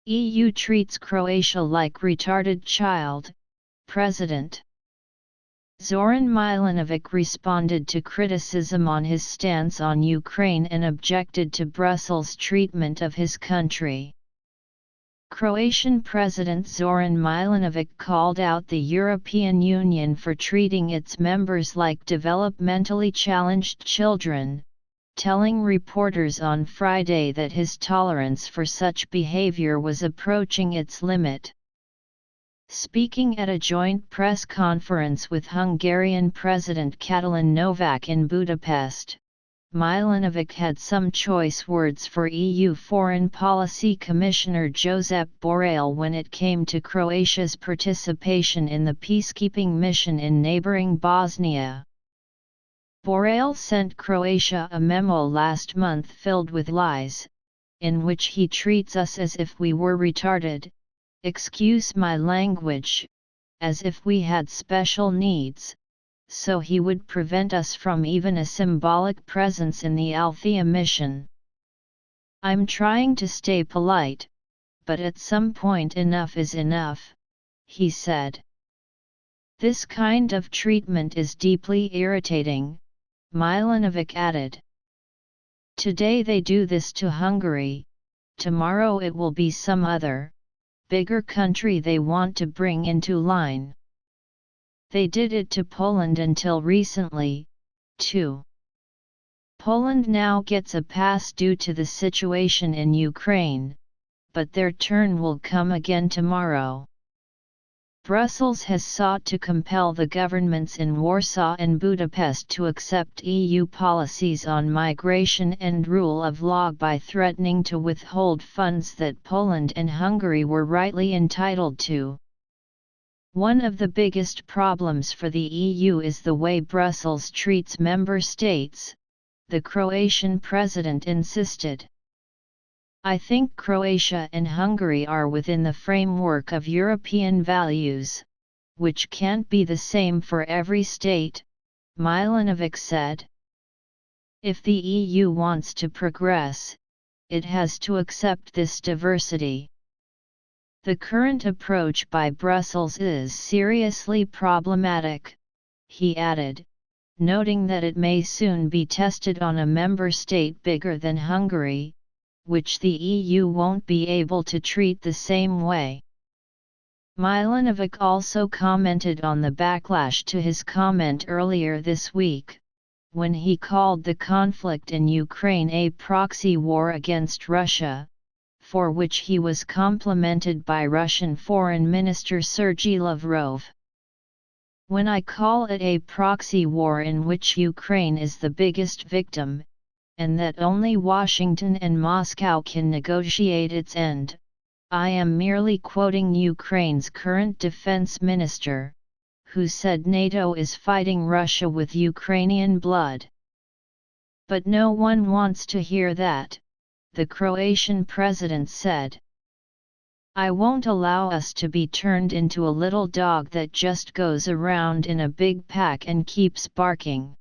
EU treats Croatia like retarded child, President Zoran Milanovic responded to criticism on his stance on Ukraine and objected to Brussels' treatment of his country. Croatian President Zoran Milanovic called out the European Union for treating its members like developmentally challenged children, telling reporters on Friday that his tolerance for such behavior was approaching its limit. Speaking at a joint press conference with Hungarian President Catalin Novak in Budapest, Milanovic had some choice words for EU Foreign Policy Commissioner Josep Borrell when it came to Croatia's participation in the peacekeeping mission in neighbouring Bosnia. Borrell sent Croatia a memo last month filled with lies, in which he treats us as if we were retarded, excuse my language, as if we had special needs, so he would prevent us from even a symbolic presence in the Althea mission. I'm trying to stay polite, but at some point enough is enough, he said. This kind of treatment is deeply irritating, Milanovic added. Today they do this to Hungary, tomorrow it will be some other, bigger country they want to bring into line. They did it to Poland until recently, too. Poland now gets a pass due to the situation in Ukraine, but their turn will come again tomorrow. Brussels has sought to compel the governments in Warsaw and Budapest to accept EU policies on migration and rule of law by threatening to withhold funds that Poland and Hungary were rightly entitled to. One of the biggest problems for the EU is the way Brussels treats member states, the Croatian president insisted. I think Croatia and Hungary are within the framework of European values, which can't be the same for every state, Milanovic said. If the EU wants to progress, it has to accept this diversity. The current approach by Brussels is seriously problematic, he added, noting that it may soon be tested on a member state bigger than Hungary, which the EU won't be able to treat the same way. Milanovic also commented on the backlash to his comment earlier this week, when he called the conflict in Ukraine a proxy war against Russia, for which he was complimented by Russian Foreign Minister Sergei Lavrov. When I call it a proxy war in which Ukraine is the biggest victim, and that only Washington and Moscow can negotiate its end, I am merely quoting Ukraine's current defense minister, who said NATO is fighting Russia with Ukrainian blood. But no one wants to hear that, the Croatian president said. I won't allow us to be turned into a little dog that just goes around in a big pack and keeps barking.